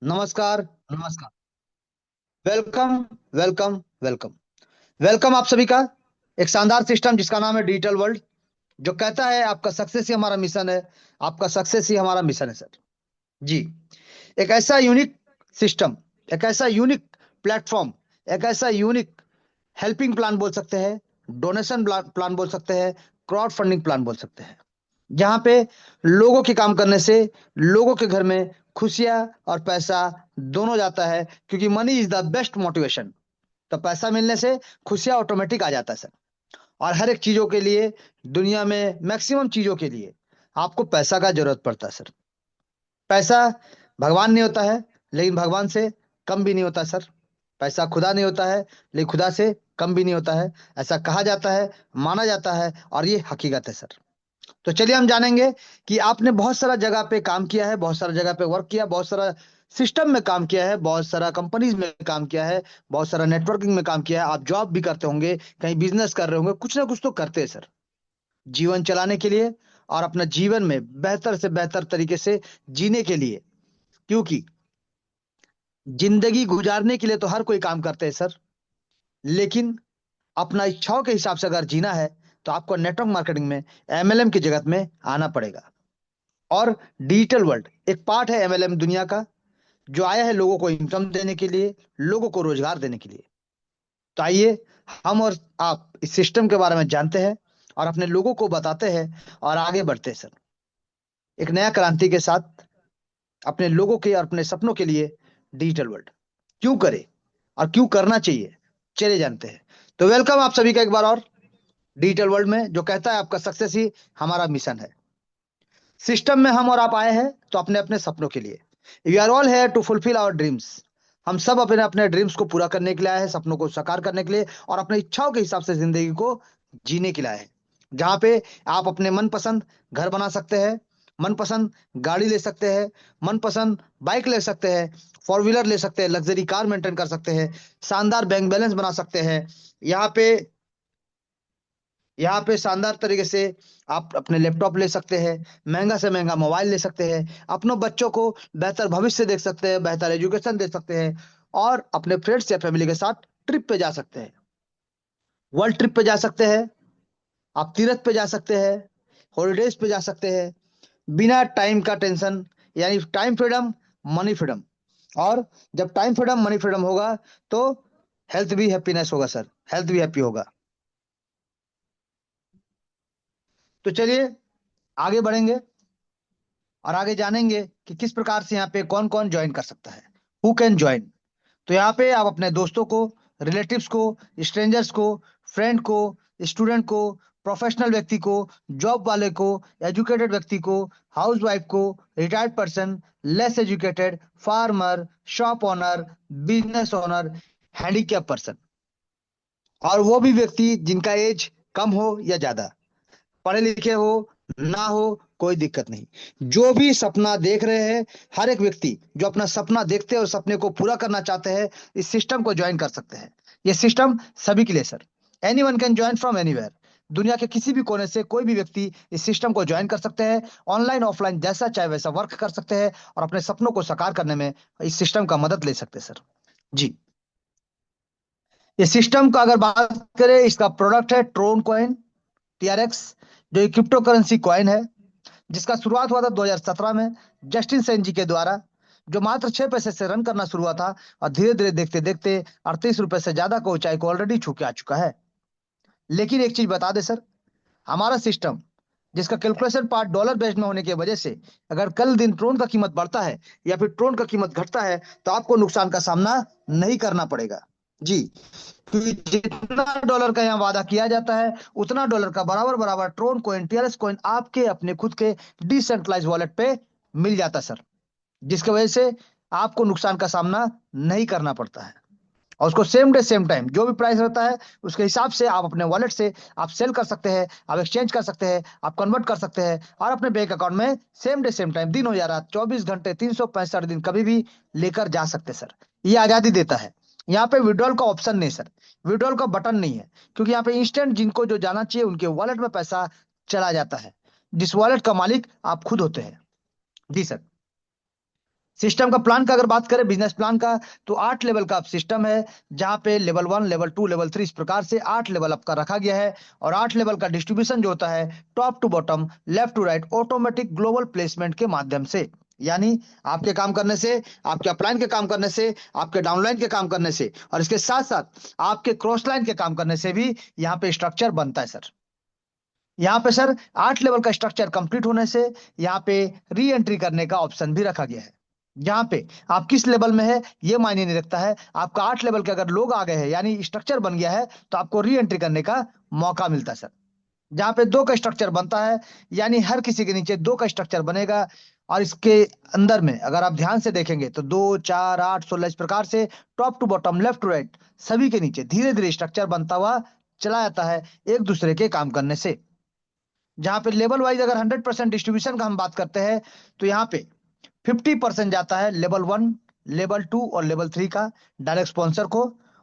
नमस्कार। नमस्कार। Welcome. Welcome. Welcome. Welcome आप सभी का एक शानदार सिस्टम जिसका नाम है डिजिटल वर्ल्ड, जो कहता है आपका सक्सेस ही हमारा मिशन है। आपका सक्सेस ही हमारा मिशन है सर। जी। एक ऐसा यूनिक सिस्टम, एक ऐसा यूनिक प्लेटफॉर्म, एक ऐसा यूनिक हेल्पिंग प्लान बोल सकते हैं, डोनेशन प्लान बोल सकते हैं, क्राउड फंडिंग प्लान बोल सकते हैं, जहां पे लोगों के काम करने से लोगों के घर में खुशियां और पैसा दोनों जाता है, क्योंकि money is the best motivation. तो पैसा मिलने से खुशियां ऑटोमेटिक आ जाता है सर। और हर एक चीजों के लिए, दुनिया में मैक्सिमम चीजों के लिए आपको पैसा का जरूरत पड़ता है सर। पैसा भगवान नहीं होता है, लेकिन भगवान से कम भी नहीं होता सर। पैसा खुदा नहीं होता है, लेकिन खुदा से कम भी नहीं होता है। ऐसा कहा जाता है, माना जाता है, और ये हकीकत है सर। तो चलिए हम जानेंगे कि आपने बहुत सारा जगह पे काम किया है, बहुत सारा जगह पे वर्क किया, बहुत सारा सिस्टम में काम किया है, बहुत सारा कंपनीज में काम किया है, बहुत सारा नेटवर्किंग में काम किया है। आप जॉब भी करते होंगे, कहीं बिजनेस कर रहे होंगे, कुछ ना कुछ तो करते हैं सर, जीवन चलाने के लिए और अपना जीवन में बेहतर से बेहतर तरीके से जीने के लिए। क्योंकि जिंदगी गुजारने के लिए तो हर कोई काम करते हैं सर, लेकिन अपना इच्छाओं के हिसाब से अगर जीना है तो आपको नेटवर्क मार्केटिंग में, एमएलएम की जगत में आना पड़ेगा। और डिजिटल वर्ल्ड एक पार्ट है एमएलएम दुनिया का, जो आया है लोगों को इनकम देने के लिए, लोगों को रोजगार देने के लिए। तो आइए हम और आप इस सिस्टम के बारे में जानते हैं और अपने लोगों को बताते हैं और आगे बढ़ते हैं सर, एक नया क्रांति के साथ, अपने लोगों के और अपने सपनों के लिए। डिजिटल वर्ल्ड क्यों करे और क्यों करना चाहिए, चले जानते हैं। तो वेलकम आप सभी का एक बार और डिजिटल वर्ल्ड में, जो कहता है आपका सक्सेस ही हमारा मिशन है। सिस्टम में हम और आप आए हैं तो अपने अपने सपनों के लिए। We are all here to fulfil our dreams. हम सब अपने अपने ड्रीम्स को पूरा करने के लिए आए हैं, सपनों को साकार करने के लिए, और अपनी इच्छाओं के हिसाब से जिंदगी को जीने के लिए आए हैं। जहां पे आप अपने मनपसंद घर बना सकते हैं, मनपसंद गाड़ी ले सकते हैं, मनपसंद बाइक ले सकते हैं, फोर व्हीलर ले सकते हैं, लग्जरी कार मेंटेन कर सकते हैं, शानदार बैंक बैलेंस बना सकते हैं। यहाँ पे यहाँ पे शानदार तरीके से आप अपने लैपटॉप ले सकते हैं, महंगा से महंगा मोबाइल ले सकते हैं, अपनों बच्चों को बेहतर भविष्य देख सकते हैं, बेहतर एजुकेशन दे सकते हैं, और अपने फ्रेंड्स या फैमिली के साथ ट्रिप पे जा सकते हैं, वर्ल्ड ट्रिप पे जा सकते हैं, आप तीर्थ पे जा सकते हैं, हॉलीडेज पे जा सकते हैं, बिना टाइम का टेंशन। यानी टाइम फ्रीडम, मनी फ्रीडम। और जब टाइम फ्रीडम, मनी फ्रीडम होगा तो हेल्थ भी हैप्पीनेस होगा सर, हेल्थ भी हैप्पी होगा। तो चलिए आगे बढ़ेंगे और आगे जानेंगे कि किस प्रकार से यहाँ पे कौन कौन ज्वाइन कर सकता है, हु कैन ज्वाइन। तो यहाँ पे आप अपने दोस्तों को, रिलेटिव्स को, स्ट्रेंजर्स को, फ्रेंड को, स्टूडेंट को, प्रोफेशनल व्यक्ति को, जॉब वाले को, एजुकेटेड व्यक्ति को, हाउस वाइफ को, retired person, less educated, farmer, shop owner, business owner, handicap person, और वो भी व्यक्ति जिनका एज कम हो या ज्यादा, पढ़े लिखे हो ना हो, कोई दिक्कत नहीं। जो भी सपना देख रहे हैं, हर एक व्यक्ति जो अपना सपना देखते हैं और सपने को पूरा करना चाहते हैं, इस सिस्टम को ज्वाइन कर सकते हैं। ये सिस्टम सभी के लिए sir, any one can join from anywhere. दुनिया के किसी भी कोने से कोई भी व्यक्ति इस सिस्टम को ज्वाइन कर सकते हैं। ऑनलाइन ऑफलाइन जैसा चाहे वैसा वर्क कर सकते हैं और अपने सपनों को साकार करने में इस सिस्टम का मदद ले सकते हैं सर। जी। ये सिस्टम का अगर बात करें, इसका प्रोडक्ट है ट्रोन कॉइन, टीआरएक्स, जो क्रिप्टो करेंसी कॉइन है, जिसका शुरुआत हुआ था 2017 में जस्टिन सेन जी के द्वारा, जो मात्र 6 पैसे से रन करना शुरू हुआ था, और धीरे धीरे देखते देखते 38 रुपए से ज्यादा को ऊंचाई को ऑलरेडी छू के आ चुका है। लेकिन एक चीज बता दे सर, हमारा सिस्टम, जिसका कैलकुलेशन पार्ट डॉलर बेस्ड में होने की वजह से, अगर कल दिन ट्रोन का कीमत बढ़ता है या फिर ट्रोन का कीमत घटता है तो आपको नुकसान का सामना नहीं करना पड़ेगा। जी। क्योंकि जितना डॉलर का यहाँ वादा किया जाता है, उतना डॉलर का बराबर बराबर ट्रोन कॉइन, टीआरएस कॉइन आपके अपने खुद के डिसेंट्रलाइज वॉलेट पे मिल जाता है सर, जिसकी वजह से आपको नुकसान का सामना नहीं करना पड़ता है। और उसको सेम डे सेम टाइम जो भी प्राइस रहता है, उसके हिसाब से आप अपने वॉलेट से आप सेल कर सकते हैं, आप एक्सचेंज कर सकते हैं, आप कन्वर्ट कर सकते हैं, और अपने बैंक अकाउंट में सेम डे सेम टाइम, दिन हो या रात, 24 घंटे 365 दिन कभी भी लेकर जा सकते हैं सर। ये आजादी देता है। यहाँ पे विड्रॉल का ऑप्शन नहीं सर, विड्रॉल का बटन नहीं है, क्योंकि यहाँ पे इंस्टेंट जिनको जो जाना चाहिए उनके वॉलेट में पैसा चला जाता है, जिस वॉलेट का मालिक आप खुद होते हैं। जी सर। सिस्टम का प्लान का अगर बात करें, बिजनेस प्लान का, तो 8 लेवल का सिस्टम है, जहां पे लेवल 1, लेवल 2, लेवल 3 इस प्रकार से 8 लेवल आपका रखा गया है। और 8 लेवल का डिस्ट्रीब्यूशन जो होता है top to bottom, left to right, automatic global placement के माध्यम से। यानी आपके काम करने से, आपके अपलाइन के काम करने से, आपके डाउनलाइन के काम करने से, और इसके साथ साथ आपके क्रॉस लाइन के काम करने से भी यहाँ पे स्ट्रक्चर बनता है सर। यहाँ पे सर 8 लेवल का स्ट्रक्चर कंप्लीट होने से यहाँ पे री एंट्री करने का ऑप्शन भी रखा गया है। जहाँ पे आप किस लेवल में है ये मायने नहीं रखता है, आपका 8 लेवल के अगर लोग आ गए हैं यानी स्ट्रक्चर बन गया है, तो आपको री एंट्री करने का मौका मिलता है सर। जहाँ पे 2 का स्ट्रक्चर बनता है, यानी हर किसी के नीचे 2 का स्ट्रक्चर बनेगा। और इसके अंदर में अगर आप ध्यान से देखेंगे तो 2, 4, 8, 16 इस प्रकार से top to bottom, left to right सभी के नीचे धीरे धीरे स्ट्रक्चर बनता हुआ चला जाता है एक दूसरे के काम करने से। जहां पे लेवल वाइज अगर 100% डिस्ट्रीब्यूशन का हम बात करते हैं, तो यहाँ पे 50% जाता है लेवल 1, लेवल 2 और लेवल 3 का डायरेक्ट स्पॉन्सर को,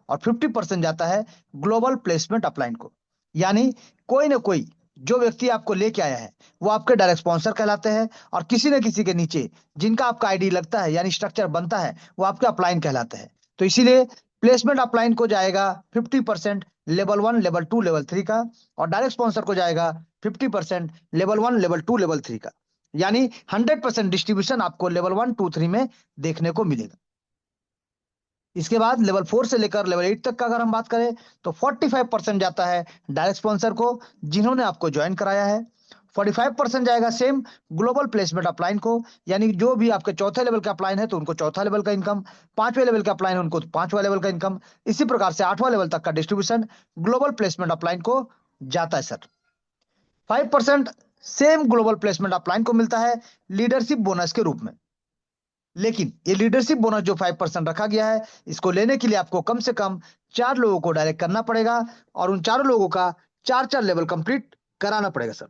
और 50% जाता है ग्लोबल प्लेसमेंट अपलाइन को। यानी कोई ना कोई जो व्यक्ति आपको लेके आया है वो आपके डायरेक्ट स्पॉन्सर कहलाते हैं, और किसी न किसी के नीचे जिनका आपका आईडी लगता है यानी स्ट्रक्चर बनता है वो आपके अपलाइन कहलाते हैं। तो इसीलिए प्लेसमेंट अपलाइन को जाएगा 50% लेवल 1, लेवल 2, लेवल 3 का, और डायरेक्ट स्पॉन्सर को जाएगा 50% लेवल 1, लेवल 2, लेवल 3 का। यानी 100% डिस्ट्रीब्यूशन आपको लेवल 1, 2, 3 में देखने को मिलेगा। इसके बाद लेवल 4 से लेकर लेवल 8 तक का अगर हम बात करें, तो 45% जाता है डायरेक्ट स्पॉन्सर को जिन्होंने आपको ज्वाइन कराया है। 45% जाएगा सेम ग्लोबल प्लेसमेंट अपलाइन को, यानी जो भी आपके चौथे लेवल का अपलाइन है तो उनको चौथा लेवल का इनकम, 5वें लेवल का अपलाइन है उनको 5वां लेवल का इनकम, इसी प्रकार से 8वां लेवल तक का डिस्ट्रीब्यूशन ग्लोबल प्लेसमेंट अपलाइन को जाता है sir. 5% same global placement upline को मिलता है लीडरशिप बोनस के रूप में। लेकिन ये लीडरशिप बोनस जो 5% रखा गया है, इसको लेने के लिए आपको कम से कम 4 लोगों को डायरेक्ट करना पड़ेगा, और उन 4 लोगों का 4 4 लेवल कंप्लीट कराना पड़ेगा सर।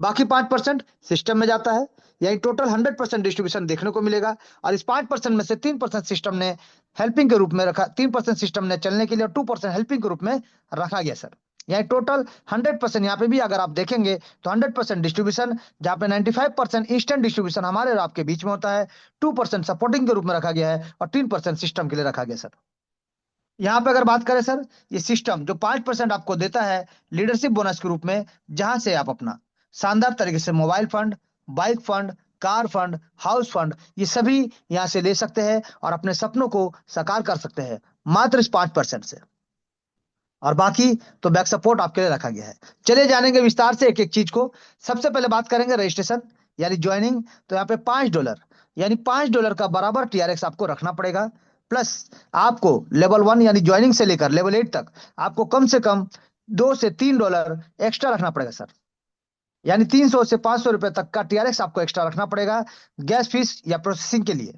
बाकी 5% सिस्टम में जाता है, यानी टोटल 100% डिस्ट्रीब्यूशन देखने को मिलेगा। और इस 5% में से 3% सिस्टम ने हेल्पिंग के रूप में रखा, 3% सिस्टम ने चलने के लिए, और 2% हेल्पिंग के रूप में रखा गया सर। यानी टोटल 100%, यहाँ पे भी अगर आप देखेंगे तो 100% डिस्ट्रीब्यूशन, जहाँ पे 95% इंस्टेंट डिस्ट्रीब्यूशन हमारे और आपके बीच में होता है, 2% सपोर्टिंग के रूप में रखा गया है, और 3% सिस्टम के लिए रखा गया सर। यहाँ पे अगर बात करें सर, ये सिस्टम जो 5% आपको देता है लीडरशिप बोनस के रूप में, जहां से आप अपना शानदार तरीके से mobile fund, bike fund, car fund, house fund ये सभी यहाँ से ले सकते हैं, और अपने सपनों को साकार कर सकते हैं मात्र इस 5% से। और बाकी तो बैक सपोर्ट आपके लिए रखा गया है। चलिए जानेंगे विस्तार से एक एक चीज को। सबसे पहले बात करेंगे रजिस्ट्रेशन यानी ज्वाइनिंग। तो यहाँ पे $5 यानी $5 का बराबर टीआरएक्स आपको रखना पड़ेगा। प्लस आपको लेवल 1 यानी ज्वाइनिंग से लेकर लेवल 8 तक आपको कम से कम $2 से $3 एक्स्ट्रा रखना पड़ेगा सर। यानी 300 से 500 रुपए तक का टीआरएक्स आपको एक्स्ट्रा रखना पड़ेगा गैस फीस या प्रोसेसिंग के लिए।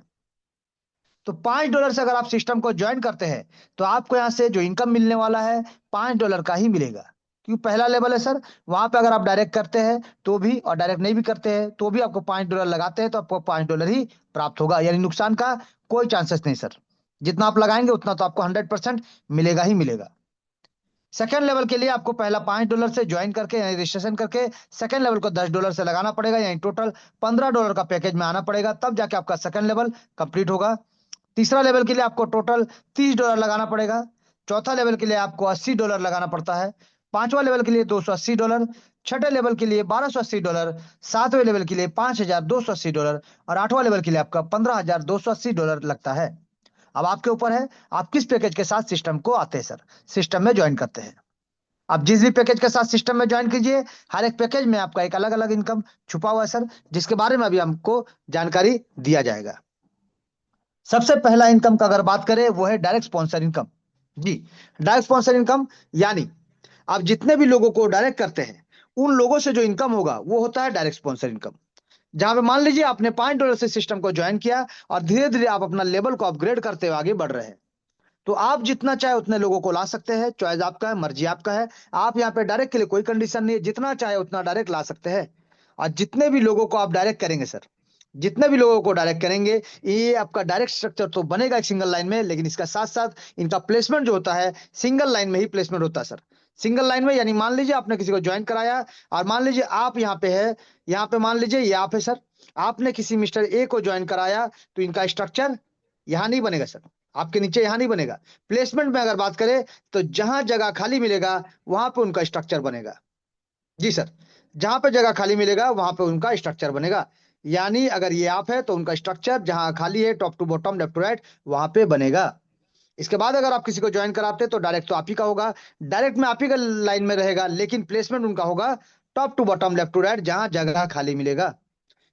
तो $5 से अगर आप सिस्टम को ज्वाइन करते हैं, तो आपको यहाँ से जो इनकम मिलने वाला है $5 का ही मिलेगा, क्योंकि पहला लेवल है सर। वहां पे अगर आप डायरेक्ट करते हैं तो भी, और डायरेक्ट नहीं भी करते हैं तो भी आपको $5 लगाते हैं तो आपको $5 ही प्राप्त होगा, यानी नुकसान का कोई चांसेस नहीं सर। जितना आप लगाएंगे उतना तो आपको 100% मिलेगा ही मिलेगा। सेकेंड लेवल के लिए आपको पहला $5 से ज्वाइन करके यानी रजिस्ट्रेशन करके सेकेंड लेवल को $10 से लगाना पड़ेगा, यानी टोटल $15 का पैकेज में आना पड़ेगा, तब जाके आपका सेकेंड लेवल कंप्लीट होगा। तीसरा लेवल के लिए आपको टोटल $30 लगाना पड़ेगा। चौथा लेवल के लिए आपको $80 लगाना पड़ता है। पांचवा लेवल के लिए $280, छठे लेवल के लिए $1280, सातवें लेवल के लिए $5280, और आठवां लेवल के लिए आपका $15,280 लगता है। अब आपके ऊपर है आप किस पैकेज के साथ सिस्टम को आते हैं सर, सिस्टम में ज्वाइन करते हैं। आप जिस भी पैकेज के साथ सिस्टम में ज्वाइन कीजिए, हर एक पैकेज में आपका एक अलग अलग इनकम छुपा हुआ है सर, जिसके बारे में अभी हमको जानकारी दिया जाएगा। सबसे पहला इनकम का अगर बात करें वो है डायरेक्ट स्पॉन्सर इनकम। जी, डायरेक्ट स्पॉन्सर इनकम यानी आप जितने भी लोगों को डायरेक्ट करते हैं उन लोगों से जो इनकम होगा वो होता है डायरेक्ट स्पॉन्सर इनकम। जहां पे मान लीजिए आपने $5 से सिस्टम को ज्वाइन किया, और धीरे धीरे आप अपना लेवल को अपग्रेड करते हुए आगे बढ़ रहे हैं, तो आप जितना चाहे उतने लोगों को ला सकते हैं। चॉइस आपका है, मर्जी आपका है। आप यहाँ पे डायरेक्ट के लिए कोई कंडीशन नहीं है, जितना चाहे उतना डायरेक्ट ला सकते हैं। और जितने भी लोगों को आप डायरेक्ट करेंगे सर, जितने भी लोगों को डायरेक्ट करेंगे, ये आपका डायरेक्ट स्ट्रक्चर तो बनेगा एक सिंगल लाइन में, लेकिन इसका साथ साथ इनका प्लेसमेंट जो होता है सिंगल लाइन में ही प्लेसमेंट होता है सर। सिंगल लाइन में यानी मान लीजिए आपने किसी को ज्वाइन कराया, और मान लीजिए आप यहाँ पे है, यहाँ पे मान लीजिए ये आप है सर, आपने किसी मिस्टर ए को ज्वाइन कराया तो इनका स्ट्रक्चर यहाँ नहीं बनेगा सर, आपके नीचे यहाँ नहीं बनेगा। प्लेसमेंट में अगर बात करें तो जहां जगह खाली मिलेगा वहां पे उनका स्ट्रक्चर बनेगा। जी सर, जहां पे जगह खाली मिलेगा वहां पे उनका स्ट्रक्चर बनेगा। यानी अगर ये आप है तो उनका स्ट्रक्चर जहां खाली है top to bottom left to right वहां पे बनेगा। इसके बाद अगर आप किसी को ज्वाइन कराते हैं तो डायरेक्ट तो आप ही का होगा, डायरेक्ट में आप ही का लाइन में रहेगा, लेकिन प्लेसमेंट उनका होगा top to bottom left to right जहां जगह खाली मिलेगा।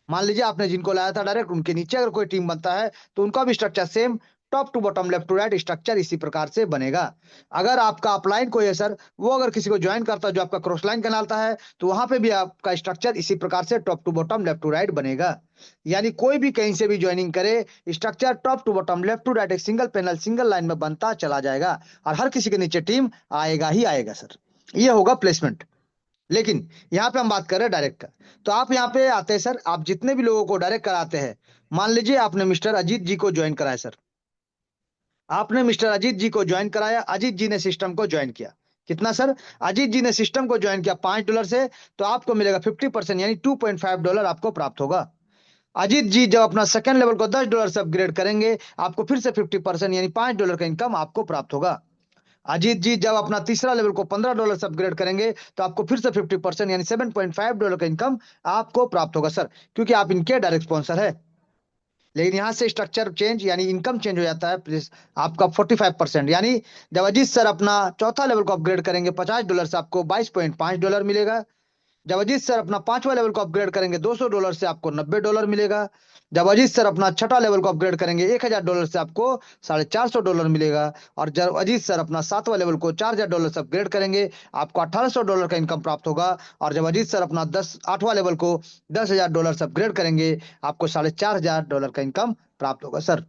मान लीजिए आपने जिनको लाया था डायरेक्ट, उनके नीचे अगर कोई टीम बनता है तो उनका भी structure same top to bottom left to right structure इसी प्रकार से बनेगा। अगर आपका अपलाइन कोई है सर, वो अगर किसी को ज्वाइन करता है जो आपका क्रॉस लाइन कहलाता है, तो वहां पे भी आपका स्ट्रक्चर इसी प्रकार से top to bottom left to right बनेगा। यानी कोई भी कहीं से भी ज्वाइनिंग करे, structure top to bottom left to right एक सिंगल पैनल सिंगल लाइन में बनता चला जाएगा और हर किसी के नीचे टीम आएगा ही आएगा सर। ये होगा प्लेसमेंट। लेकिन यहाँ पे हम बात कर रहे हैं डायरेक्ट का। तो आप यहाँ पे आते हैं सर, आप जितने भी लोगों को डायरेक्ट कराते हैं, मान लीजिए आपने मिस्टर अजीत जी को ज्वाइन कराया सर, आपने मिस्टर अजीत जी को ज्वाइन कराया, अजीत जी ने सिस्टम को ज्वाइन किया। कितना सर? अजीत जी ने सिस्टम को ज्वाइन किया $5 से, तो आपको मिलेगा 50% यानी $2.5 आपको प्राप्त होगा। अजीत जी जब अपना सेकंड लेवल को $10 से अपग्रेड करेंगे, आपको फिर से 50% यानी $5 का इनकम आपको प्राप्त होगा। अजीत जी जब अपना तीसरा लेवल को $15 से अपग्रेड करेंगे तो आपको फिर से 50% यानी $7.5 का इनकम आपको प्राप्त होगा सर, क्योंकि आप इनके डायरेक्ट स्पॉन्सर है। लेकिन यहां से स्ट्रक्चर चेंज यानी इनकम चेंज हो जाता है प्लीज, आपका 45% यानी जब अजीत सर अपना चौथा लेवल को अपग्रेड करेंगे $50 से आपको $22.5 मिलेगा। जब अजीत सर अपना पांचवा लेवल को अपग्रेड करेंगे $200 से आपको $90 मिलेगा। जब अजीत सर अपना छठा लेवल को अपग्रेड करेंगे $1000 से आपको $450 मिलेगा। और जब अजीत सर अपना सातवां लेवल को $4000 से अपग्रेड करेंगे, आपको $1800 का इनकम प्राप्त होगा। और जब अजीत सर अपना आठवां लेवल को $10000 से अपग्रेड करेंगे, आपको $4500 का इनकम प्राप्त होगा सर।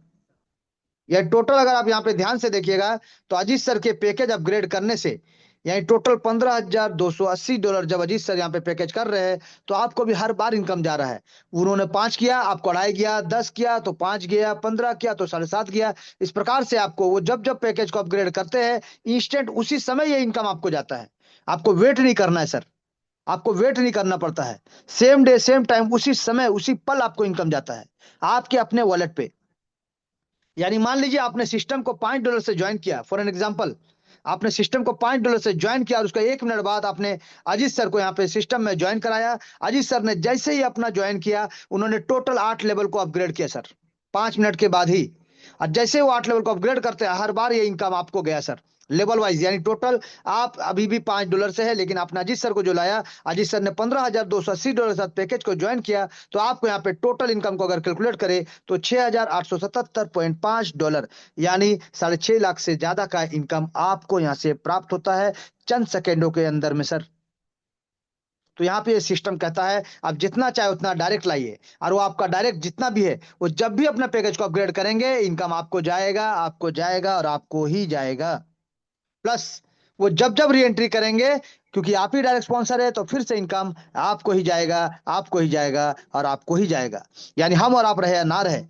यह टोटल अगर आप यहाँ पे ध्यान से देखिएगा तो अजीत सर के पैकेज अपग्रेड करने से यानी टोटल $15,280 जब अजीत सर यहाँ पे पैकेज कर रहे हैं, तो आपको भी हर बार इनकम जा रहा है। उन्होंने 5 किया, आपको 2.5 किया, 10 किया तो 5 गया, 15 किया तो 7.5 गया। इस प्रकार से आपको वो जब जब पैकेज को अपग्रेड करते हैं, इंस्टेंट उसी समय ये इनकम आपको जाता है। आपको वेट नहीं करना है सर, आपको वेट नहीं करना पड़ता है। सेम डे सेम टाइम उसी समय उसी पल आपको इनकम जाता है आपके अपने वॉलेट पे। यानी मान लीजिए आपने सिस्टम को $5 से ज्वाइन किया, फॉर एन एग्जाम्पल आपने सिस्टम को $5 से ज्वाइन किया और उसका 1 मिनट बाद आपने अजीत सर को यहाँ पे सिस्टम में ज्वाइन कराया। अजीत सर ने जैसे ही अपना ज्वाइन किया, उन्होंने टोटल 8 लेवल को अपग्रेड किया सर, 5 मिनट के बाद ही। और जैसे वो 8 लेवल को अपग्रेड करते हैं, हर बार ये इनकम आपको गया सर, लेवल वाइज। यानी टोटल आप अभी भी $5 से है, लेकिन आपने अजीत सर को जो लाया, अजीत सर ने $15,280 के साथ पैकेज को ज्वाइन किया, तो आपको यहाँ पे टोटल इनकम को अगर कैलकुलेट करें तो $6,877.5 यानी 6.5 लाख से ज्यादा का इनकम आपको यहाँ से प्राप्त होता है चंद सेकेंडों के अंदर में सर। तो यहाँ पे ये सिस्टम कहता है आप जितना चाहे उतना डायरेक्ट लाइए, और वो आपका डायरेक्ट जितना भी है वो जब भी अपना पैकेज को अपग्रेड करेंगे, इनकम आपको जाएगा, आपको जाएगा और आपको ही जाएगा। प्लस वो जब जब री एंट्री करेंगे, क्योंकि आप ही डायरेक्ट स्पॉन्सर है, तो फिर से इनकम आपको ही जाएगा, आपको ही जाएगा और आपको ही जाएगा। यानी हम और आप रहे या ना रहे,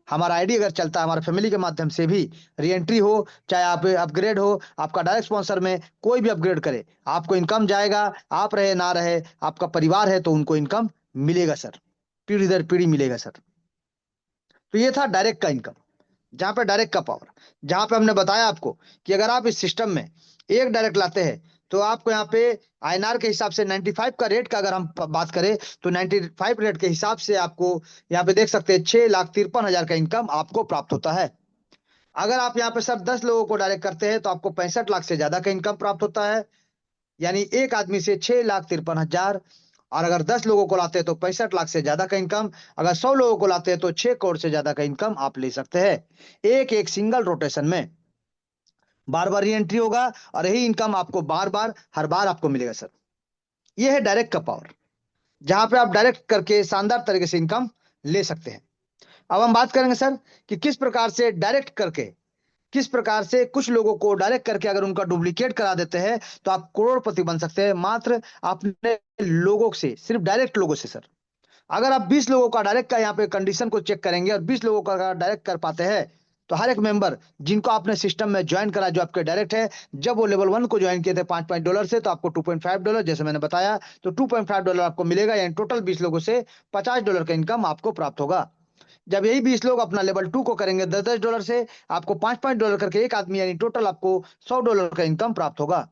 हमारा आईडी अगर चलता है हमारे फैमिली के माध्यम से भी री एंट्री हो, चाहे आप अपग्रेड हो, आपका डायरेक्ट स्पॉन्सर में कोई भी अपग्रेड करे, आपको इनकम जाएगा। आप रहे ना रहे, आपका परिवार है तो उनको इनकम मिलेगा सर, पीढ़ी दर पीढ़ी मिलेगा सर। तो ये था डायरेक्ट का इनकम, जहां पे डायरेक्ट का पावर, जहां पे हमने बताया आपको कि अगर आप इस सिस्टम में एक डायरेक्ट लाते हैं तो आपको यहाँ पे आईएनआर के हिसाब से 95 का रेट का अगर हम बात करें तो 95 रेट के हिसाब से आपको यहाँ पे देख सकते हैं 6,53,000 का इनकम आपको प्राप्त होता है। अगर आप यहाँ पे सर 10 लोगों को डायरेक्ट करते हैं तो आपको 65 लाख से ज्यादा का इनकम प्राप्त होता है। यानी एक आदमी से 6,53,000। और अगर 10 लोगों को लाते हैं तो 65 लाख से ज्यादा का इनकम। अगर 100 लोगों को लाते हैं तो 6 करोड़ से ज्यादा का इनकम आप ले सकते हैं एक एक सिंगल रोटेशन में। बार बार री एंट्री होगा और यही इनकम आपको बार बार हर बार आपको मिलेगा सर। ये है डायरेक्ट का पावर, जहां पे आप डायरेक्ट करके शानदार तरीके से इनकम ले सकते हैं। अब हम बात करेंगे सर कि किस प्रकार से डायरेक्ट करके, किस प्रकार से कुछ लोगों को डायरेक्ट करके अगर उनका डुप्लीकेट करा देते हैं तो आप करोड़पति बन सकते हैं मात्र अपने लोगों से, सिर्फ डायरेक्ट लोगों से सर। अगर आप 20 लोगों का डायरेक्ट का यहाँ पे कंडीशन को चेक करेंगे और 20 लोगों का डायरेक्ट कर पाते हैं तो हर एक मेंबर जिनको आपने सिस्टम में ज्वाइन करा, जो आपके डायरेक्ट है, जब वो लेवल 1 को ज्वाइन किए थे $5 से, तो आपको $2.5, जैसे मैंने बताया, तो $2.5 आपको मिलेगा, यानी टोटल 20 लोगों से $50 का इनकम आपको प्राप्त होगा। जब यही 20 लोग अपना लेवल 2 को करेंगे $10 से, आपको $5 करके एक आदमी, यानी टोटल आपको $100 का इनकम प्राप्त होगा।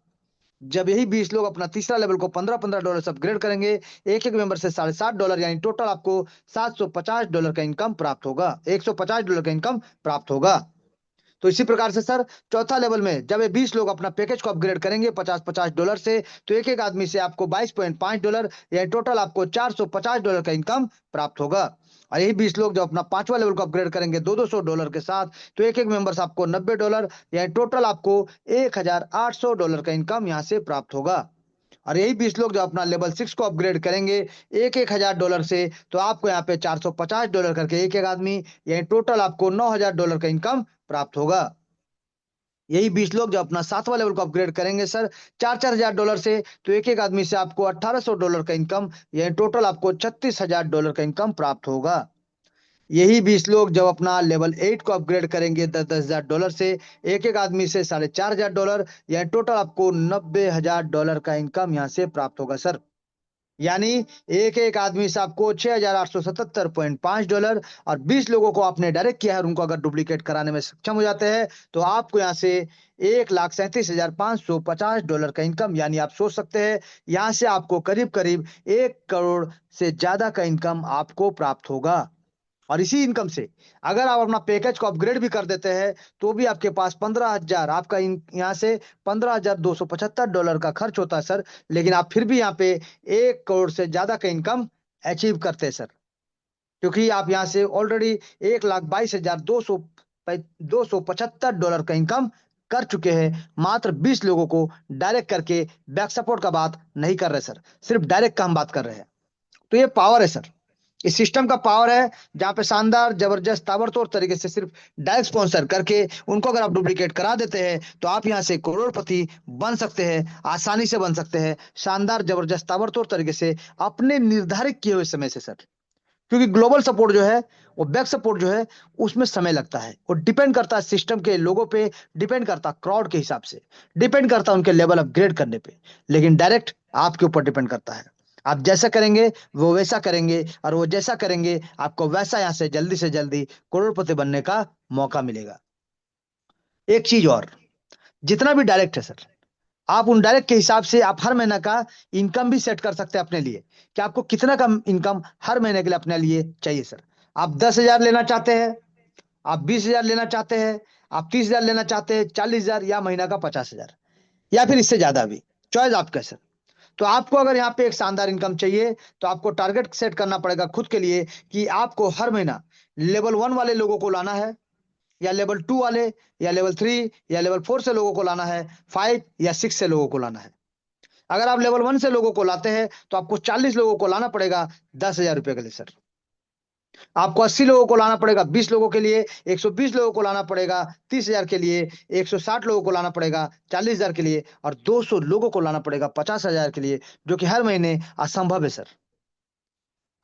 जब यही 20 लोग अपना तीसरा लेवल को $15 से अपग्रेड करेंगे, एक एक मेंबर से $7.50, यानी टोटल आपको $750 का इनकम प्राप्त होगा, $150 का इनकम प्राप्ट होगा। तो इसी प्रकार से सर, चौथा लेवल में जब ये 20 लोग अपना पैकेज को अपग्रेड करेंगे $50 से, तो एक एक आदमी से आपको $22.5, या टोटल आपको $450 का इनकम प्राप्त होगा। और यही 20 लोग जब अपना पांचवा लेवल को अपग्रेड करेंगे $200 के साथ, तो एक एक मेंबर से आपको $90, या टोटल आपको $1800 का इनकम यहाँ से प्राप्त होगा। और यही 20 लोग जो अपना लेवल 6 को अपग्रेड करेंगे एक एक $1000 से, तो आपको यहाँ पे $450 करके एक एक आदमी, यानी टोटल आपको $9000 का इनकम प्राप्त होगा। यही 20 लोग जो अपना सातवां लेवल को अपग्रेड करेंगे सर $4000 से, तो एक एक आदमी से आपको $1800 का इनकम, यानी टोटल आपको $36000 का इनकम प्राप्त होगा। यही 20 लोग जब अपना लेवल 8 को अपग्रेड करेंगे $10,000 से, एक एक आदमी से $4500, यानी टोटल आपको $90,000 का इनकम यहाँ से प्राप्त होगा सर। यानी एक एक आदमी से आपको $6,877.5, और 20 लोगों को आपने डायरेक्ट किया है और उनको अगर डुप्लीकेट कराने में सक्षम हो जाते हैं, तो आपको यहाँ से $1,37,550 का इनकम, यानी आप सोच सकते हैं यहाँ से आपको करीब करीब 1 करोड़ से ज्यादा का इनकम आपको प्राप्त होगा। और इसी इनकम से अगर आप अपना पैकेज को अपग्रेड भी कर देते हैं, तो भी आपके पास 15,000, आपका यहाँ से $15,275 का खर्च होता है सर, लेकिन आप फिर भी यहाँ पे 1 करोड़ से ज्यादा का इनकम अचीव करते हैं सर, क्योंकि आप यहाँ से ऑलरेडी $1,22,275 का इनकम कर चुके हैं, मात्र 20 लोगों को डायरेक्ट करके। बैक सपोर्ट का बात नहीं कर रहे सर, सिर्फ डायरेक्ट का हम बात कर रहे हैं। तो ये पावर है सर, इस सिस्टम का पावर है, जहां पे शानदार, जबरदस्त, ताबड़तोड़ तरीके से सिर्फ डायरेक्ट स्पॉन्सर करके उनको अगर आप डुप्लीकेट करा देते हैं, तो आप यहां से करोड़पति बन सकते हैं, आसानी से बन सकते हैं, शानदार, जबरदस्त, ताबड़तोड़ तरीके से अपने निर्धारित किए हुए समय से सर। क्योंकि ग्लोबल सपोर्ट जो है, वो बैक सपोर्ट जो है, उसमें समय लगता है, वो डिपेंड करता है सिस्टम के लोगों पे, डिपेंड करता है क्राउड के हिसाब से, डिपेंड करता है उनके लेवल अपग्रेड करने पे। लेकिन डायरेक्ट आपके ऊपर डिपेंड करता है, आप जैसा करेंगे वो वैसा करेंगे, और वो जैसा करेंगे आपको वैसा यहां से जल्दी करोड़पति बनने का मौका मिलेगा। एक चीज और, जितना भी डायरेक्ट है सर, आप उन डायरेक्ट के हिसाब से आप हर महीना का इनकम भी सेट कर सकते हैं अपने लिए, कि आपको कितना का इनकम हर महीने के लिए अपने लिए चाहिए सर। आप 10,000 लेना चाहते हैं, आप 20,000 लेना चाहते हैं, आप 30,000 लेना चाहते हैं, 40,000, या महीना का 50,000, या फिर इससे ज्यादा भी, चॉइस आपका है सर। तो आपको अगर यहाँ पे एक शानदार इनकम चाहिए, तो आपको टारगेट सेट करना पड़ेगा खुद के लिए, कि आपको हर महीना लेवल 1 वाले लोगों को लाना है, या लेवल 2 वाले, या लेवल 3 या लेवल 4 से लोगों को लाना है, 5 या 6 से लोगों को लाना है। अगर आप लेवल 1 से लोगों को लाते हैं, तो आपको 40 लोगों को लाना पड़ेगा $10,000 के लिए सर। आपको 80 लोगों को लाना पड़ेगा 20 लोगों के लिए, 120 लोगों को लाना पड़ेगा 30,000 के लिए, 160 लोगों को लाना पड़ेगा 40,000 के लिए, और 200 लोगों को लाना पड़ेगा 50,000 के लिए, जो कि हर महीने असंभव है सर।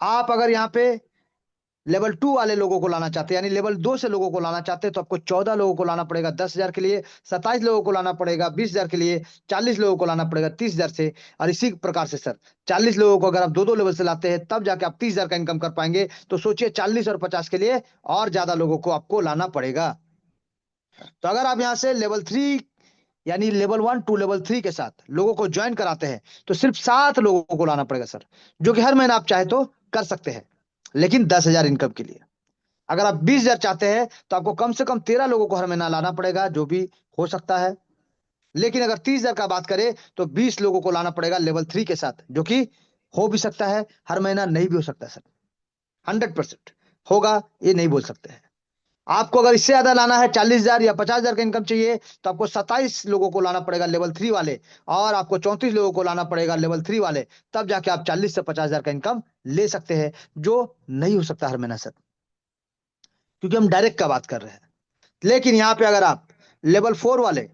आप अगर यहाँ पे लेवल 2 वाले लोगों को लाना चाहते हैं, यानी लेवल 2 से लोगों को लाना चाहते हैं, तो आपको 14 लोगों को लाना पड़ेगा 10,000 के लिए, 27 लोगों को लाना पड़ेगा 20,000 के लिए, 40 लोगों को लाना पड़ेगा 30,000 से। और इसी प्रकार से सर, 40 लोगों को अगर आप दो दो लेवल से लाते हैं, तब जाके आप 30,000 का इनकम कर पाएंगे। तो सोचिए 40 और 50 के लिए और ज्यादा लोगों को आपको लाना पड़ेगा। तो अगर आप यहाँ से लेवल 3, यानी लेवल 1 टू लेवल 3 के साथ लोगों को ज्वाइन कराते हैं, तो सिर्फ 7 लोगों को लाना पड़ेगा सर, जो कि हर महीना आप चाहे तो कर सकते हैं, लेकिन 10,000 इनकम के लिए। अगर आप 20,000 चाहते हैं, तो आपको कम से कम 13 लोगों को हर महीना लाना पड़ेगा, जो भी हो सकता है। लेकिन अगर 30,000 का बात करें, तो 20 लोगों को लाना पड़ेगा लेवल 3 के साथ, जो कि हो भी सकता है हर महीना, नहीं भी हो सकता सर। 100% होगा ये नहीं बोल सकते हैं। आपको अगर इससे ज्यादा लाना है, 40,000 या 50,000 का इनकम चाहिए, तो आपको 27 लोगों को लाना पड़ेगा लेवल 3 वाले, और आपको 34 लोगों को लाना पड़ेगा लेवल 3 वाले, तब जाके आप 40 से 50,000 का इनकम ले सकते हैं, जो नहीं हो सकता हर महीना सर, क्योंकि हम डायरेक्ट का बात कर रहे हैं। लेकिन यहाँ पे अगर आप लेवल 4 वाले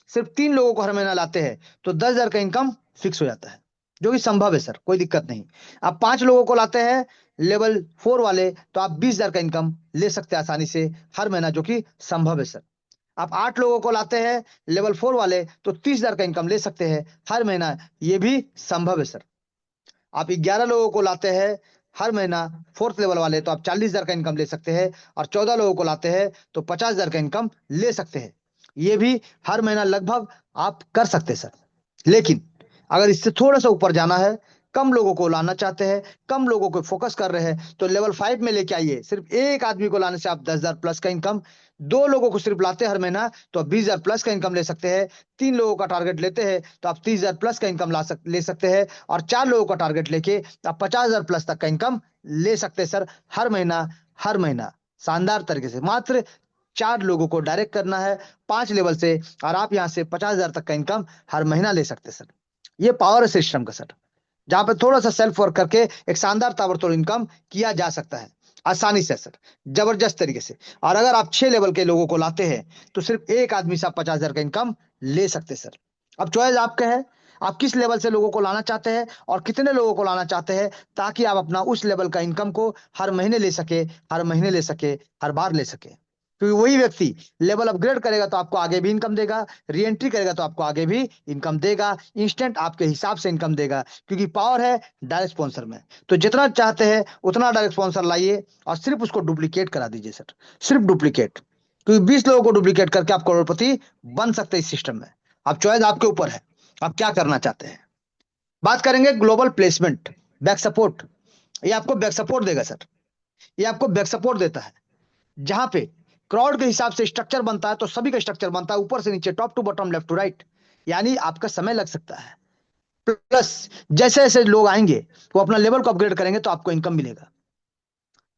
सिर्फ 3 लोगों को हर महीना लाते हैं, तो 10,000 का इनकम फिक्स हो जाता है, जो कि संभव है सर, कोई दिक्कत नहीं। आप 5 लोगों को लाते हैं, लेवल 4 वाले तो आप 20,000 का इनकम ले सकते हैं आसानी से हर महीना, जो कि संभव है सर। आप 8 लोगों को लाते हैं लेवल 4 वाले तो 30,000 का इनकम ले सकते हैं हर महीना, ये भी संभव है सर। आप 11 लोगों को लाते हैं हर महीना फोर्थ लेवल वाले तो आप 40,000 का इनकम ले सकते हैं, और 14 लोगों को लाते हैं तो 50,000 का इनकम ले सकते हैं। ये भी हर महीना लगभग आप कर सकते हैं सर। लेकिन अगर इससे थोड़ा सा ऊपर जाना है, कम लोगों को लाना चाहते हैं, कम लोगों को फोकस कर रहे हैं, तो लेवल 5 में लेके आइए। सिर्फ एक आदमी को लाने से आप 10,000 प्लस का इनकम, 2 लोगों को सिर्फ लाते हैं हर महीना तो आप 20,000 प्लस का इनकम ले सकते हैं। 3 लोगों का टारगेट लेते हैं तो आप 30,000 प्लस का इनकम ले सकते हैं। और 4 लोगों का टारगेट लेके आप 50,000 प्लस तक का इनकम ले सकते हैं सर हर महीना। हर महीना शानदार तरीके से मात्र 4 लोगों को डायरेक्ट करना है 5 लेवल से, और आप यहाँ से 50,000 तक का इनकम हर महीना ले सकते हैं सर। ये पावर है सिस्टम का सर, जहां पे थोड़ा सा सेल्फ वर्क करके एक शानदार ताबड़तोड़ इनकम किया जा सकता है आसानी से सर, जबरदस्त तरीके से। और अगर आप 6 लेवल के लोगों को लाते हैं तो सिर्फ एक आदमी से आप 50,000 का इनकम ले सकते हैं सर। अब चॉइस आपका है, आप किस लेवल से लोगों को लाना चाहते हैं और कितने लोगों को लाना चाहते हैं, ताकि आप अपना उस लेवल का इनकम को हर महीने ले सके, हर महीने ले सके, हर बार ले सके। क्योंकि वही व्यक्ति लेवल अपग्रेड करेगा तो आपको आगे भी इनकम देगा, री एंट्री करेगा तो आपको आगे भी इनकम देगा, इंस्टेंट आपके हिसाब से इनकम देगा, क्योंकि पावर है डायरेक्ट स्पॉन्सर में। तो जितना चाहते हैं उतना डायरेक्ट स्पॉन्सर लाइए और सिर्फ उसको डुप्लीकेट करा दीजिए सर, सिर्फ डुप्लीकेट। क्योंकि 20 लोगों को डुप्लीकेट करके आप करोड़पति बन सकते हैं इस सिस्टम में। अब चॉइस आपके ऊपर है, आप क्या करना चाहते हैं। बात करेंगे ग्लोबल प्लेसमेंट, बैक सपोर्ट। ये आपको बैक सपोर्ट देगा सर, ये आपको बैक सपोर्ट देता है। जहां पे क्राउड के हिसाब से स्ट्रक्चर बनता है तो सभी का स्ट्रक्चर बनता है ऊपर से नीचे, top to bottom, left to right. यानी आपका समय लग सकता है, प्लस जैसे जैसे लोग आएंगे वो अपना लेवल को अपग्रेड करेंगे तो आपको इनकम मिलेगा।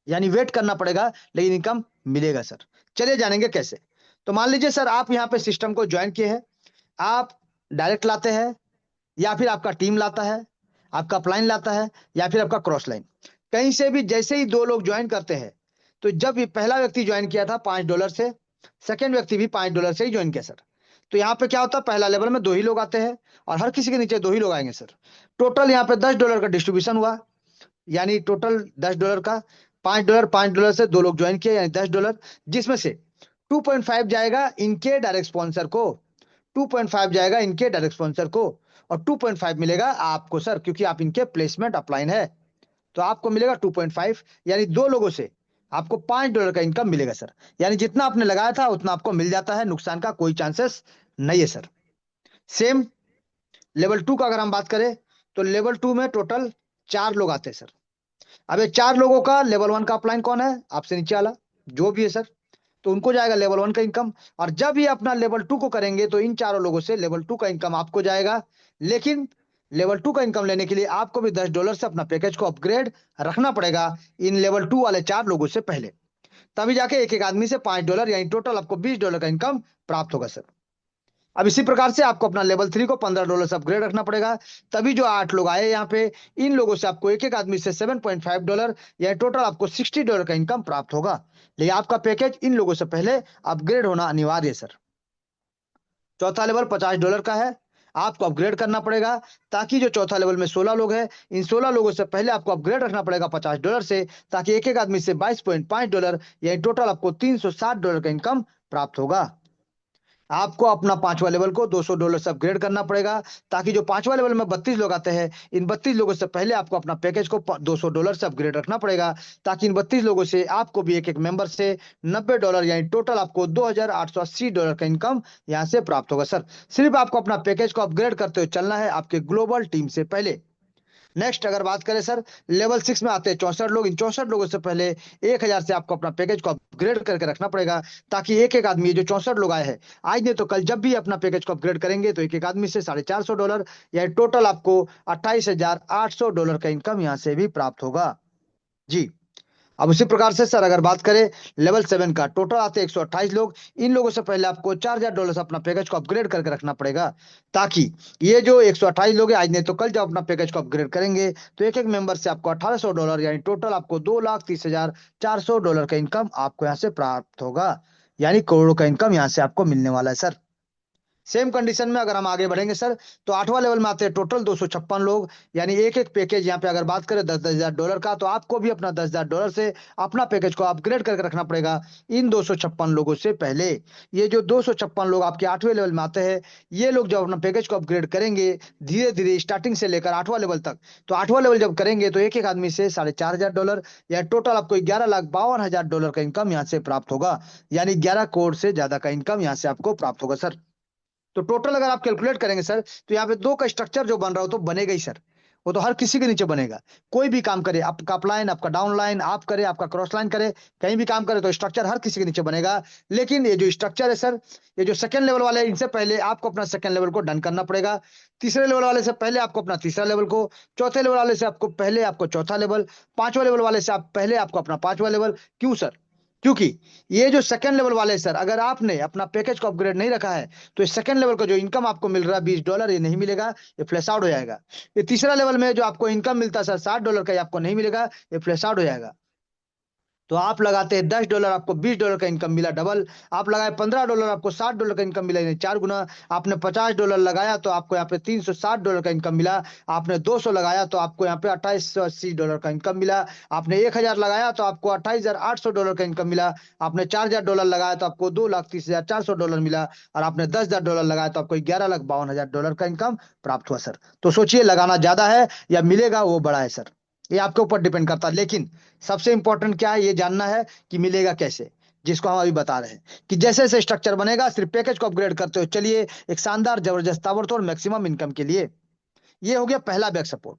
यानी वेट करना पड़ेगा लेकिन इनकम मिलेगा सर। चलिए जानेंगे कैसे। तो मान लीजिए सर आप यहाँ पे सिस्टम को ज्वाइन किए हैं, आप डायरेक्ट लाते हैं या फिर आपका टीम लाता है, आपका अपलाइन लाता है या फिर आपका क्रॉस लाइन, कहीं से भी जैसे ही 2 लोग ज्वाइन करते हैं। तो जब ये पहला व्यक्ति ज्वाइन किया था $5 से, सेकेंड व्यक्ति भी $5 से ही ज्वाइन किया सर। तो यहाँ पे क्या होता है, पहला लेवल में 2 ही लोग आते हैं और हर किसी के नीचे 2 ही लोग आएंगे सर। टोटल यहाँ पे $10 का डिस्ट्रीब्यूशन हुआ, यानी टोटल $10 का, $5 से 2 लोग ज्वाइन किए यानी $10, जिसमें से 2.5 जाएगा इनके डायरेक्ट स्पॉन्सर को, 2.5 जाएगा इनके डायरेक्ट स्पॉन्सर को, और 2.5 मिलेगा आपको सर, क्योंकि आप इनके प्लेसमेंट अपलाइन है। तो आपको मिलेगा 2.5, यानी 2 लोगों से आपको $5 का इनकम मिलेगा सर। यानी जितना आपने लगाया था उतना आपको मिल जाता है, नुकसान का कोई चांसेस नहीं है सर। सेम लेवल 2 का अगर हम बात करें तो लेवल 2 में टोटल 4 लोग आते हैं सर। अब ये 4 लोगों का लेवल 1 का अपलाइन कौन है, आपसे नीचे वाला जो भी है सर, तो उनको जाएगा लेवल 1 का इनकम। और जब ये अपना लेवल 2 को करेंगे तो इन चारों लोगों से लेवल 2 का इनकम आपको जाएगा। लेकिन लेवल 2 का इनकम लेने के लिए आपको भी $10 से अपना पैकेज को अपग्रेड रखना पड़ेगा इन लेवल 2 वाले 4 लोगों से पहले, तभी जाके एक एक आदमी से $5 यानी टोटल आपको $20 का इनकम प्राप्त होगा सर। अब इसी प्रकार से आपको अपना लेवल 3 को $15 से अपग्रेड रखना पड़ेगा, तभी जो 8 लोग आए यहाँ पे, इन लोगों से आपको एक एक आदमी से $7.5 या टोटल आपको $60 का इनकम प्राप्त होगा। लेकिन आपका पैकेज इन लोगों से पहले अपग्रेड होना अनिवार्य है सर। चौथा लेवल $50 का है, आपको अपग्रेड करना पड़ेगा, ताकि जो चौथा लेवल में 16 लोग हैं, इन 16 लोगों से पहले आपको अपग्रेड रखना पड़ेगा $50 से, ताकि एक एक आदमी से $22.5 यानी टोटल आपको $360 का इनकम प्राप्त होगा। आपको अपना पांचवा लेवल को $200 से अपग्रेड करना पड़ेगा, ताकि जो पांचवा लेवल में 32 लोग आते हैं, इन 32 लोगों से पहले आपको अपना पैकेज को $200 से अपग्रेड रखना पड़ेगा, ताकि इन 32 लोगों से आपको भी एक एक मेंबर से $90 यानी टोटल आपको $2,880 का इनकम यहाँ से प्राप्त होगा सर। सिर्फ आपको अपना पैकेज को अपग्रेड करते हुए चलना है आपके ग्लोबल टीम से पहले। नेक्स्ट अगर बात करें सर, लेवल 6 में आते हैं 64 लोग। इन 64 लोगों से पहले 1,000 से आपको अपना पैकेज को अपग्रेड करके रखना पड़ेगा, ताकि एक एक आदमी, जो 64 लोग आए हैं आज नहीं तो कल, जब भी अपना पैकेज को अपग्रेड करेंगे तो एक एक आदमी से $450 या टोटल आपको $28,800 का इनकम यहाँ से भी प्राप्त होगा जी। अब उसी प्रकार से सर अगर बात करें लेवल 7 का, टोटल आते हैं 128 लोग। इन लोगों से पहले आपको $4,000 से अपना पैकेज को अपग्रेड करके रखना पड़ेगा, ताकि ये जो 128 लोग हैं आज नहीं तो कल जब अपना पैकेज को अपग्रेड करेंगे तो एक एक मेंबर से आपको $1,800 यानी टोटल आपको $2,30,400 का इनकम आपको यहाँ से प्राप्त होगा। यानी करोड़ों का इनकम यहाँ से आपको मिलने वाला है सर। सेम कंडीशन में अगर हम आगे बढ़ेंगे सर, तो 8वां लेवल में आते हैं टोटल 256 लोग, यानी एक एक पैकेज यहाँ पे अगर बात करें 10,000 का, तो आपको भी अपना $10,000 से अपना पैकेज को अपग्रेड करके रखना पड़ेगा इन 256 लोगों से पहले। ये जो 256 लोग आपके 8वें लेवल में आते हैं, ये लोग जब अपना पैकेज को अपग्रेड करेंगे धीरे धीरे स्टार्टिंग से लेकर 8वां लेवल तक, तो 8वां लेवल जब करेंगे तो एक एक आदमी से $4,500 या टोटल आपको $11,52,000 का इनकम यहाँ से प्राप्त होगा, यानी 11 करोड़ से ज्यादा का इनकम यहाँ से आपको प्राप्त होगा सर। तो टोटल अगर आप कैलकुलेट करेंगे सर, तो यहाँ पे दो का स्ट्रक्चर जो बन रहा हो तो बनेगा ही सर, वो तो हर किसी के नीचे बनेगा। कोई भी काम करे, आपका अपलाइन, आपका डाउन लाइन, आप करे, आपका क्रॉस लाइन करे, कहीं भी काम करे, तो स्ट्रक्चर हर किसी के नीचे बनेगा। लेकिन ये जो स्ट्रक्चर है सर, ये जो सेकंड लेवल वाले हैं, इनसे पहले आपको अपना सेकंड लेवल को डन करना पड़ेगा। तीसरे लेवल वाले से पहले आपको अपना तीसरा लेवल को, चौथे लेवल वाले से आपको पहले आपको चौथा लेवल, पांचवा लेवल वाले से आप पहले आपको अपना पांचवा लेवल। क्यों सर? क्योंकि ये जो सेकंड लेवल वाले सर, अगर आपने अपना पैकेज को अपग्रेड नहीं रखा है, तो इस सेकंड लेवल का जो इनकम आपको मिल रहा है $20, ये नहीं मिलेगा, ये फ्लैश आउट हो जाएगा। ये तीसरा लेवल में जो आपको इनकम मिलता है सर $60 का, ये आपको नहीं मिलेगा, ये फ्लैश आउट हो जाएगा। तो आप लगाते हैं $10, आपको $20 का इनकम मिला डबल। आप लगाए $15, आपको $60 का इनकम मिला, यानी 4 गुना। आपने $50 लगाया तो आपको यहाँ पे $360 का इनकम मिला। आपने 200 लगाया तो आपको यहाँ पे $2880 का इनकम मिला। आपने 1,000 लगाया तो आपको $28,800 का इनकम मिला। आपने $4,000 लगाया तो आपको $2,30,400 मिला। और आपने $10,000 लगाया तो आपको $11,52,000 का इनकम प्राप्त हुआ सर। तो सोचिए, लगाना ज्यादा है या मिलेगा वो बड़ा है सर, ये आपके ऊपर डिपेंड करता है। लेकिन सबसे इंपॉर्टेंट क्या है, ये जानना है कि मिलेगा कैसे, जिसको हम अभी बता रहे हैं कि जैसे जैसे स्ट्रक्चर बनेगा, सिर्फ पैकेज को अपग्रेड करते हो चलिए एक शानदार जबरदस्त ताबड़तोड़ मैक्सिमम इनकम के लिए। ये हो गया पहला बैक सपोर्ट,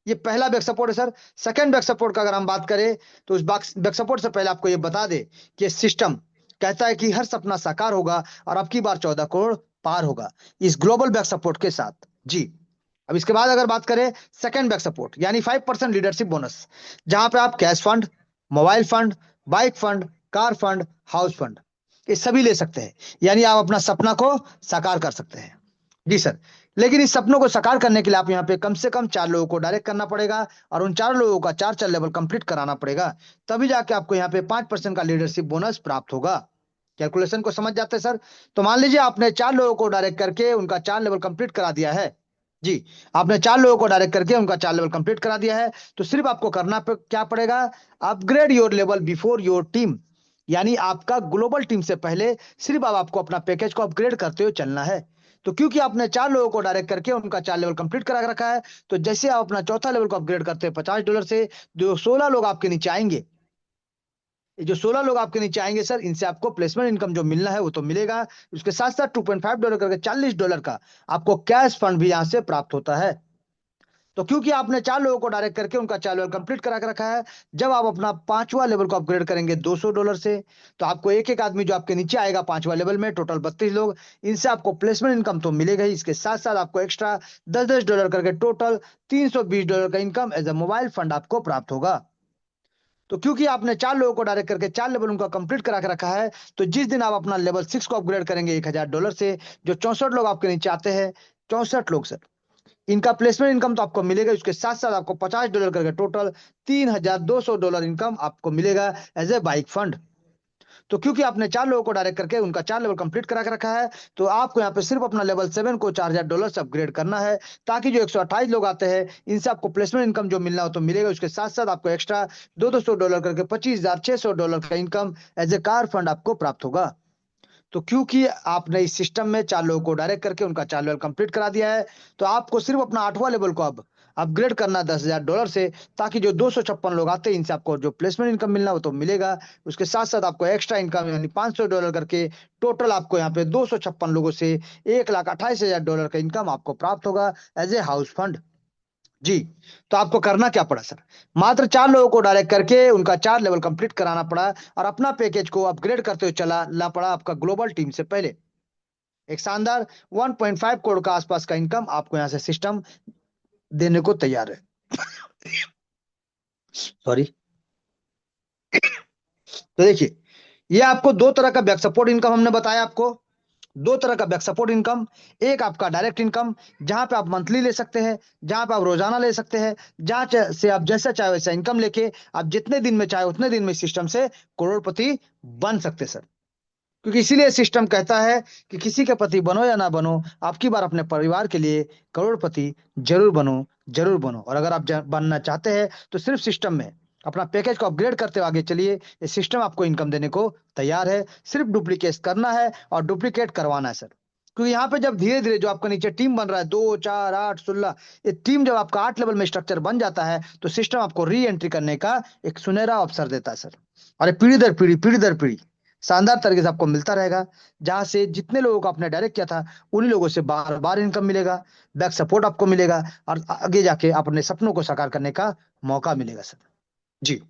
ये पहला बैक सपोर्ट है सर। सेकंड बैक सपोर्ट का अगर हम बात करें, तो उस बैक सपोर्ट से पहले आपको ये बता दे कि सिस्टम कहता है कि हर सपना साकार होगा और अब की बार 14 करोड़ पार होगा इस ग्लोबल बैक सपोर्ट के साथ जी। अब इसके बाद अगर बात करें सेकंड बैक सपोर्ट, यानी 5% लीडरशिप बोनस, जहां पे आप cash fund, mobile fund, bike fund, car fund, house fund, ये सभी ले सकते हैं, यानी आप अपना सपना को साकार कर सकते हैं जी सर। लेकिन इस सपनों को साकार करने के लिए आप यहाँ पे कम से कम 4 लोगों को डायरेक्ट करना पड़ेगा, और उन 4 लोगों का 4 लेवल कंप्लीट कराना पड़ेगा, तभी जाके आपको यहाँ पे 5% का लीडरशिप बोनस प्राप्त होगा। कैलकुलेशन को समझ जाते हैं सर? तो मान लीजिए आपने 4 लोगों को डायरेक्ट करके उनका 4 लेवल कंप्लीट करा दिया है जी। आपने 4 लोगों को डायरेक्ट करके उनका 4 लेवल कंप्लीट करा दिया है, तो सिर्फ आपको करना क्या पड़ेगा? Upgrade your level before your team, यानी आपका ग्लोबल टीम से पहले सिर्फ अब आपको अपना पैकेज को अपग्रेड करते हुए चलना है। तो क्योंकि आपने 4 लोगों को डायरेक्ट करके उनका 4 लेवल कंप्लीट करा रखा है, तो जैसे आप अपना चौथा लेवल को अपग्रेड करते हैं $50 से, जो 16 लोग आपके नीचे आएंगे, ये जो 16 लोग आपके नीचे आएंगे सर, इनसे आपको प्लेसमेंट इनकम जो मिलना है वो तो मिलेगा। उसके साथ साथ $2.5 करके $40 का आपको कैश फंड भी यहां से प्राप्त होता है। तो क्योंकि आपने 4 लोगों को डायरेक्ट करके उनका 4 लेवल कंप्लीट करा के रखा है, जब आप अपना पांचवा लेवल को अपग्रेड करेंगे $200 से, तो आपको एक एक आदमी जो आपके नीचे आएगा पांचवा लेवल में, टोटल 32 लोग, इनसे आपको प्लेसमेंट इनकम तो मिलेगा ही, इसके साथ साथ आपको एक्स्ट्रा $10 करके टोटल $320 का income as a mobile fund आपको प्राप्त होगा। तो क्योंकि आपने 4 लोगों को डायरेक्ट करके 4 लेवल उनका कंप्लीट करा के रखा है, तो जिस दिन आप अपना लेवल 6 को अपग्रेड करेंगे $1,000 से, जो 64 लोग आपके नीचे आते हैं, 64 लोग सर, इनका प्लेसमेंट इनकम तो आपको मिलेगा, उसके साथ साथ आपको $50 करके टोटल $3,200 इनकम आपको मिलेगा एज ए बाइक फंड। तो क्योंकि आपने 4 लोगों को डायरेक्ट करके उनका 4 लेवल कंप्लीट करा के रखा है, तो आपको यहाँ पे सिर्फ अपना लेवल 7 को $4,000 से अपग्रेड करना है, ताकि जो 128 लोग आते हैं इनसे आपको प्लेसमेंट इनकम जो मिलना हो तो मिलेगा, उसके साथ साथ आपको एक्स्ट्रा $200 करके $25,600 का income as a car fund आपको प्राप्त होगा। तो क्योंकि आपने इस सिस्टम में 4 लोगों को डायरेक्ट करके उनका 4 लेवल कंप्लीट करा दिया है, तो आपको सिर्फ अपना 8वां लेवल को अब अपग्रेड करना $10,000 से, ताकि जो 256 लोग आते हैं इनसे आपको जो प्लेसमेंट इनकम मिलना वो तो मिलेगा, उसके साथ साथ आपको एक्स्ट्रा इनकम यानी $500 करके टोटल आपको यहाँ पे 256 लोगों से $1,28,000 का इनकम आपको प्राप्त होगा एज ए हाउस फंड जी। तो आपको करना क्या पड़ा सर? मात्र 4 लोगों को डायरेक्ट करके उनका 4 लेवल कंप्लीट कराना पड़ा, और अपना पैकेज को अपग्रेड करते हुए चलाना पड़ा आपका ग्लोबल टीम से पहले। एक शानदार 1.5 करोड़ का आसपास का इनकम आपको यहाँ से सिस्टम देने को तैयार है। सॉरी। तो देखिए, ये आपको दो तरह का बैक सपोर्ट इनकम हमने बताया आपको, दो तरह का बैक सपोर्ट इनकम। एक आपका डायरेक्ट इनकम, जहां पे आप मंथली ले सकते हैं, जहां पे आप रोजाना ले सकते हैं, से आप जैसा चाहे वैसा इनकम लेके आप जितने दिन में चाहे उतने दिन में सिस्टम से करोड़पति बन सकते हैं सर। क्योंकि इसीलिए सिस्टम कहता है कि किसी के पति बनो या ना बनो, आपकी बार अपने परिवार के लिए करोड़पति जरूर बनो, जरूर बनो। और अगर आप बनना चाहते हैं तो सिर्फ सिस्टम में अपना पैकेज को अपग्रेड करते हुए आगे चलिए। ये सिस्टम आपको इनकम देने को तैयार है, सिर्फ डुप्लीकेट करना है और डुप्लीकेट करवाना है सर। क्योंकि यहाँ पे जब धीरे धीरे जो आपका नीचे टीम बन रहा है 2 4 8 16, ये टीम जब आपका 8 लेवल में स्ट्रक्चर बन जाता है तो सिस्टम आपको री एंट्री करने का एक सुनहरा अवसर देता है सर। और ये पीढ़ी दर पीढ़ी, पीढ़ी दर पीढ़ी शानदार तरीके से आपको मिलता रहेगा। जहां से जितने लोगों को आपने डायरेक्ट किया था उन्हीं लोगों से बार बार इनकम मिलेगा, बैक सपोर्ट आपको मिलेगा और आगे जाके अपने सपनों को साकार करने का मौका मिलेगा सर। जी।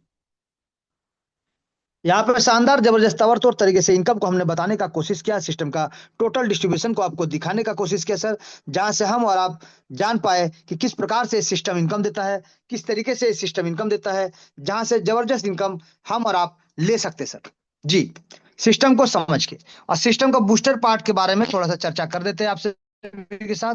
यहाँ पे शानदार जबरदस्त तौर तरीके से इनकम को हमने बताने का कोशिश किया, सिस्टम का टोटल डिस्ट्रीब्यूशन को आपको दिखाने का कोशिश किया सर। जहां से हम और आप जान पाए कि किस प्रकार से सिस्टम इनकम देता है, किस तरीके से सिस्टम इनकम देता है, जहां से जबरदस्त इनकम हम और आप ले सकते सर। जी। सिस्टम को समझ के और सिस्टम का बूस्टर पार्ट के बारे में थोड़ा सा चर्चा कर देते हैं आपसे के साथ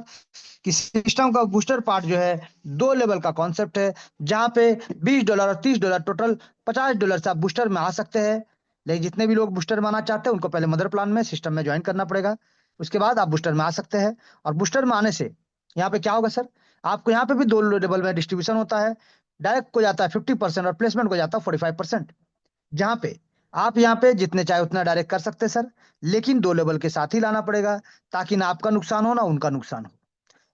कि सिस्टम का बूस्टर पार्ट जो है 2 लेवल का कॉन्सेप्ट है। जहां पे $20 और $30 टोटल $50 से आप बूस्टर में आ सकते हैं। लेकिन जितने भी लोग बूस्टर में आना चाहते हैं उनको पहले मदर प्लान में सिस्टम में ज्वाइन करना पड़ेगा, उसके बाद आप बूस्टर में आ सकते हैं। और बूस्टर में आने से यहाँ पे क्या होगा सर, आपको यहाँ पे भी 2 लेवल में डिस्ट्रीब्यूशन होता है। डायरेक्ट को जाता है 50% और प्लेसमेंट को जाता है 45%। जहां पे आप यहाँ पे जितने चाहे उतना डायरेक्ट कर सकते हैं सर, लेकिन 2 लेवल के साथ ही लाना पड़ेगा ताकि ना आपका नुकसान हो ना उनका नुकसान हो।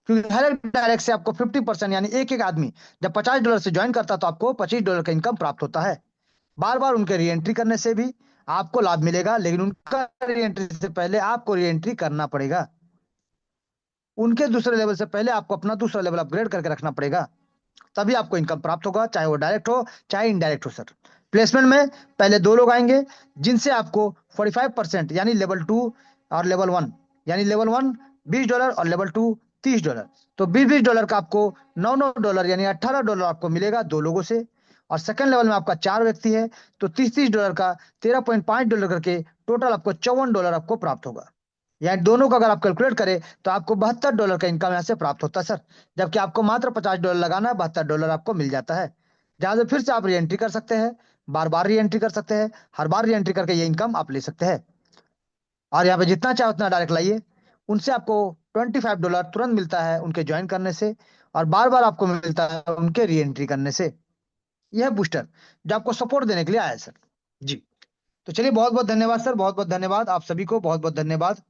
क्योंकि हर एक डायरेक्ट से आपको 50% यानी एक एक आदमी जब $50 से ज्वाइन करता है तो आपको $25 का इनकम प्राप्त होता है। बार बार उनके री एंट्री करने से भी आपको लाभ मिलेगा, लेकिन उनका री एंट्री से पहले आपको री एंट्री करना पड़ेगा। उनके दूसरे लेवल से पहले आपको अपना दूसरा लेवल अपग्रेड करके रखना पड़ेगा, तभी आपको इनकम प्राप्त होगा, चाहे वो डायरेक्ट हो चाहे इनडायरेक्ट हो सर। प्लेसमेंट में पहले 2 लोग आएंगे जिनसे आपको 45% यानी लेवल 2 और लेवल 1, यानी लेवल 1 $20 और लेवल 2 $30। तो $20 का आपको $9 यानी $18 आपको मिलेगा 2 लोगों से। और सेकंड लेवल में आपका 4 व्यक्ति है तो $30 का $13.5 करके टोटल आपको $54 आपको प्राप्त होगा। यानी दोनों का अगर आप कैलकुलेट करें तो आपको $72 का इनकम यहाँ से प्राप्त होता है सर। जबकि आपको मात्र $50 लगाना है, $72 आपको मिल जाता है। जहां से फिर से आप री एंट्री कर सकते हैं, बार बार री एंट्री कर सकते हैं, हर बार री एंट्री करके ये इनकम आप ले सकते हैं। और यहाँ पे जितना चाहे उतना डायरेक्ट लाइए, उनसे आपको $25 तुरंत मिलता है उनके ज्वाइन करने से, और बार बार आपको मिलता है उनके री एंट्री करने से। यह बूस्टर जो आपको सपोर्ट देने के लिए आया है सर। जी। तो चलिए, बहुत बहुत धन्यवाद सर, बहुत बहुत धन्यवाद आप सभी को, बहुत बहुत धन्यवाद।